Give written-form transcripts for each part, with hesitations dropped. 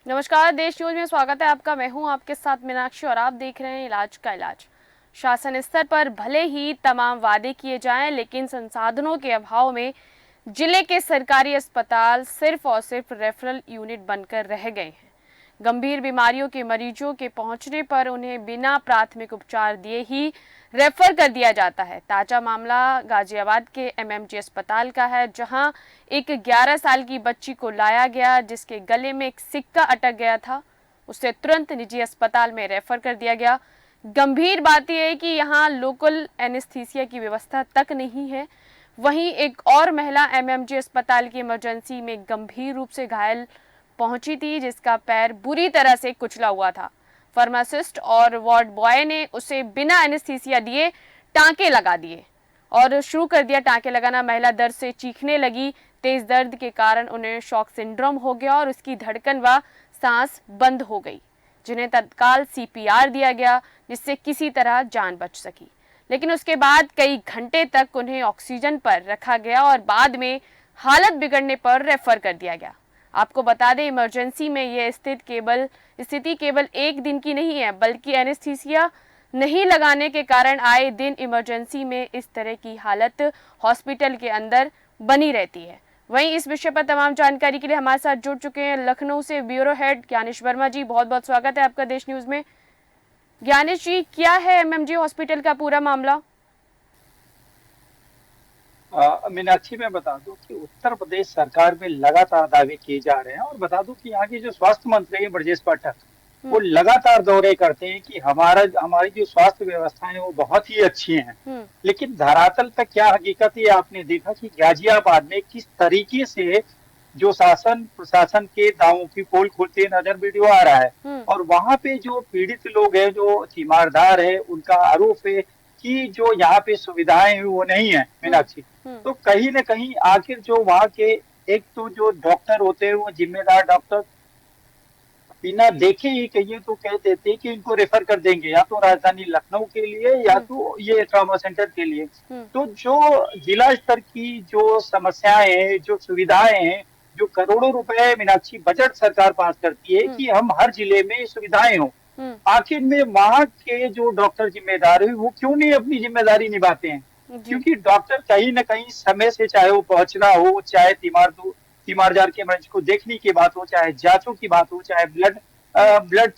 नमस्कार, देश न्यूज में स्वागत है आपका। मैं हूं आपके साथ मीनाक्षी और आप देख रहे हैं इलाज का इलाज। शासन स्तर पर भले ही तमाम वादे किए जाएं, लेकिन संसाधनों के अभाव में जिले के सरकारी अस्पताल सिर्फ और सिर्फ रेफरल यूनिट बनकर रह गए हैं। गंभीर बीमारियों के मरीजों के पहुंचने पर उन्हें बिना प्राथमिक उपचार दिए ही रेफर कर दिया जाता है। ताजा मामला गाजियाबाद के एमएमजी अस्पताल का है, जहां एक 11 साल की बच्ची को लाया गया जिसके गले में एक सिक्का अटक गया था। उसे तुरंत निजी अस्पताल में रेफर कर दिया गया। गंभीर बात यह है कि यहाँ लोकल एनेस्थीसिया की व्यवस्था तक नहीं है। वहीं एक और महिला एमएमजी अस्पताल की इमरजेंसी में गंभीर रूप से घायल पहुंची थी, जिसका पैर बुरी तरह से कुचला हुआ था। फार्मासिस्ट और वार्ड बॉय ने उसे बिना एनेस्थीसिया दिए टांके लगा दिए और शुरू कर दिया टांके लगाना। महिला दर्द से चीखने लगी। तेज दर्द के कारण उन्हें शॉक सिंड्रोम हो गया और उसकी धड़कन व सांस बंद हो गई, जिन्हें तत्काल सीपीआर दिया गया, जिससे किसी तरह जान बच सकी। लेकिन उसके बाद कई घंटे तक उन्हें ऑक्सीजन पर रखा गया और बाद में हालत बिगड़ने पर रेफर कर दिया गया। आपको बता दें, इमरजेंसी में यह स्थिति केवल एक दिन की नहीं है, बल्कि एनेस्थीसिया नहीं लगाने के कारण आए दिन इमरजेंसी में इस तरह की हालत हॉस्पिटल के अंदर बनी रहती है। वहीं इस विषय पर तमाम जानकारी के लिए हमारे साथ जुड़ चुके हैं लखनऊ से ब्यूरो हेड ज्ञानेश वर्मा जी। बहुत बहुत स्वागत है आपका देश न्यूज में। ज्ञानेश जी, क्या है एमएमजी हॉस्पिटल का पूरा मामला? मीनाक्षी, मैं बता दूं कि उत्तर प्रदेश सरकार में लगातार दावे किए जा रहे हैं और बता दूं कि यहाँ के जो स्वास्थ्य मंत्री हैं ब्रजेश पाठक, वो हम्म। लगातार दौरे करते हैं कि हमारी जो स्वास्थ्य व्यवस्थाएं वो बहुत ही अच्छी हैं। हम्म। लेकिन धरातल पे क्या हकीकत है, आपने देखा कि गाजियाबाद में किस तरीके से जो शासन प्रशासन के दावों की पोल खुलते नजर वीडियो आ रहा है। हम्म। और वहां पे जो पीड़ित लोग हैं, जो तीमारदार है, उनका आरोप है कि जो यहाँ पे सुविधाएं हैं वो नहीं है हम्म। मीनाक्षी। हम्म। तो कहीं ना कहीं आखिर जो वहाँ के एक तो जो डॉक्टर होते हैं, वो जिम्मेदार डॉक्टर बिना देखे ही कहिए तो कह देते हैं कि इनको रेफर कर देंगे या तो राजधानी लखनऊ के लिए या हम्म। तो ये ट्रॉमा सेंटर के लिए। हम्म। तो जो जिला स्तर की जो समस्याएं हैं, जो सुविधाएं हैं, जो करोड़ों रुपए मीनाक्षी बजट सरकार पास करती है हम्म। कि हम हर जिले में सुविधाएं हो, हम्म। आखिर में वहां के जो डॉक्टर जिम्मेदार है वो क्यों नहीं अपनी जिम्मेदारी निभाते हैं? जी। क्योंकि डॉक्टर कहीं ना कहीं समय से, चाहे वो पहुंचना हो, चाहे तीमारदार के मरीज को देखने की बात हो, चाहे जांचों की बात हो, चाहे हम्म। ब्लड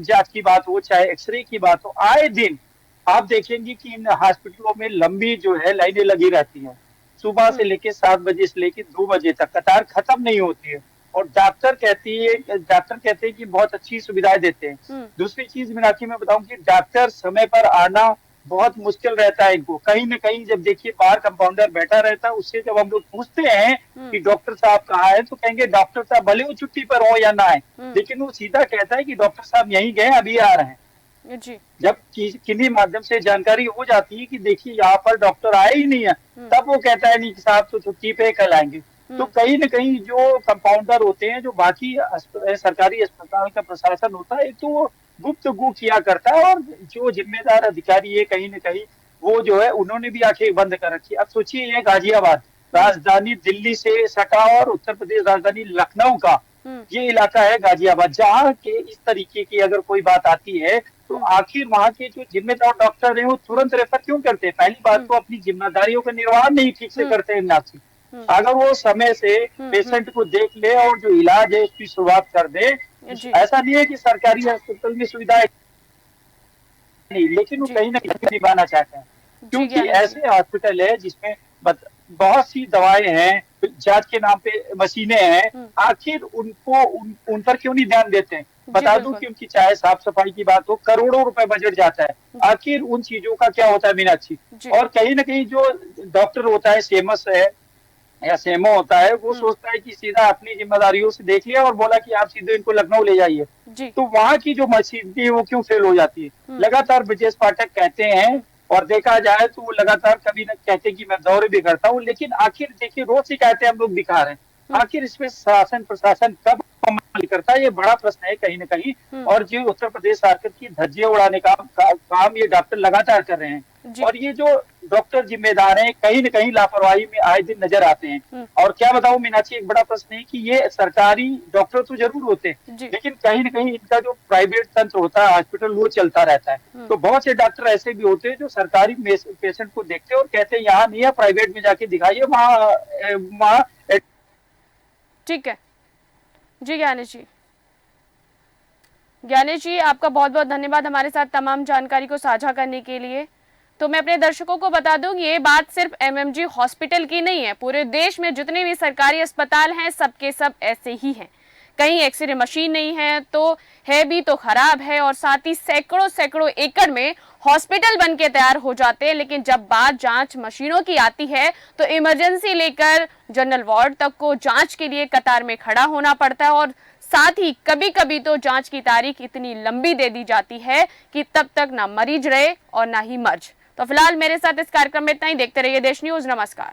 जांच की बात हो, चाहे एक्सरे की बात हो, आए दिन आप देखेंगे कि इन हॉस्पिटलों में लंबी जो है लाइनें लगी रहती हैं। सुबह से हम्म। लेके 7 बजे से लेके 2 बजे तक कतार खत्म नहीं होती है। और डॉक्टर कहते हैं कि बहुत अच्छी सुविधाएं देते हैं। हम्म। दूसरी चीज मीनाक्षी मैं बताऊं कि डॉक्टर समय पर आना बहुत मुश्किल रहता है इनको। कहीं ना कहीं जब देखिए बाहर कंपाउंडर बैठा रहता है, उससे जब हम लोग पूछते हैं हम्म। कि डॉक्टर साहब कहाँ है, तो कहेंगे डॉक्टर साहब भले वो छुट्टी पर हो या ना आए, हम्म। लेकिन वो सीधा कहता है कि डॉक्टर साहब यहीं गए, अभी आ रहे हैं। जी। जब किन्हीं माध्यम से जानकारी हो जाती है कि देखिए यहाँ पर डॉक्टर आए ही नहीं है, हम्म। तब वो कहता है नहीं साहब तो छुट्टी पे कल आएंगे। तो हम्म। कहीं ना कहीं जो कंपाउंडर होते हैं, जो बाकी सरकारी अस्पताल का प्रशासन होता है, तो वो गुप्तगू किया करता है। और जो जिम्मेदार अधिकारी है कहीं ना कहीं वो जो है उन्होंने भी आंखें बंद कर रखी है। अब सोचिए ये गाजियाबाद हम्म। राजधानी दिल्ली से सटा और उत्तर प्रदेश राजधानी लखनऊ का हम्म। ये इलाका है गाजियाबाद, जहाँ के इस तरीके की अगर कोई बात आती है तो हम्म। आखिर वहाँ के जो जिम्मेदार डॉक्टर हैं वो तुरंत रेफर क्यों करते हैं? पहली बात हम्म। तो अपनी जिम्मेदारियों का निर्वहन नहीं ठीक से हम्म। करते हैं नासिक। हम्म। अगर वो समय से हम्म। पेशेंट को देख ले और जो इलाज है उसकी शुरुआत कर दे। जी। ऐसा नहीं है कि सरकारी अस्पताल में सुविधाएं नहीं, लेकिन वो जी। कहीं ना कहीं निभाना चाहते हैं। जी क्योंकि ज्ञानेश जी। ऐसे हॉस्पिटल है जिसमें बहुत सी दवाएं हैं, जांच के नाम पे मशीनें हैं, हम्म। आखिर उन पर क्यों नहीं ध्यान देते हैं? जी बता दूं बिल्कुल। कि उनकी चाहे साफ सफाई की बात हो, करोड़ों रुपए बजट जाता है, जी। आखिर उन चीजों का क्या होता है मीनाक्षी? जी। और कहीं ना कहीं जो डॉक्टर होता है, सेमस है या सेमो होता है, वो हम्म। सोचता है कि सीधा अपनी जिम्मेदारियों से देख लिया और बोला कि आप सीधे इनको लखनऊ ले जाइए। जी। तो वहां की जो मशीनरी है वो क्यों फेल हो जाती है? हम्म। लगातार ब्रजेश पाठक कहते हैं, और देखा जाए तो वो लगातार कभी न कहते कि मैं दौरे भी करता हूँ, लेकिन आखिर देखिए रोज शिकायतें हम लोग दिखा रहे हैं। हम्म। आखिर इसमें शासन प्रशासन कब अमल करता है, ये बड़ा प्रश्न है कहीं ना कहीं। हम्म। और जो उत्तर प्रदेश सरकार की धज्जियां उड़ाने का काम ये डॉक्टर लगातार कर रहे हैं। जी। और ये जो डॉक्टर जिम्मेदार हैं, कहीं न कहीं लापरवाही में आए दिन नजर आते हैं। और क्या बताऊं मीनाक्षी, एक बड़ा प्रश्न है कि ये सरकारी डॉक्टर तो जरूर होते हैं, जी। लेकिन कहीं न कहीं इनका जो प्राइवेट तंत्र होता है, हॉस्पिटल, वो चलता रहता है। तो बहुत से डॉक्टर ऐसे भी होते हैं जो सरकारी पेशेंट को देखते हैं और कहते हैं यहाँ नहीं है, प्राइवेट में जाके दिखाइए, वहाँ ठीक है जी। ज्ञानेश जी आपका बहुत बहुत धन्यवाद हमारे साथ तमाम जानकारी को साझा करने के लिए। तो मैं अपने दर्शकों को बता दूं, ये बात सिर्फ एमएमजी हॉस्पिटल की नहीं है, पूरे देश में जितने भी सरकारी अस्पताल हैं सबके सब ऐसे ही हैं। कहीं एक्सरे मशीन नहीं है, तो है भी तो खराब है, और साथ ही सैकड़ों सैकड़ों एकड़ में हॉस्पिटल बन के तैयार हो जाते हैं, लेकिन जब बात जांच मशीनों की आती है तो इमरजेंसी लेकर जनरल वार्ड तक को जांच के लिए कतार में खड़ा होना पड़ता है, और साथ ही कभी कभी तो जांच की तारीख इतनी लंबी दे दी जाती है कि तब तक ना मरीज रहे और ना ही मर्ज। तो फिलहाल मेरे साथ इस कार्यक्रम में इतना ही। देखते रहिए देश न्यूज। नमस्कार।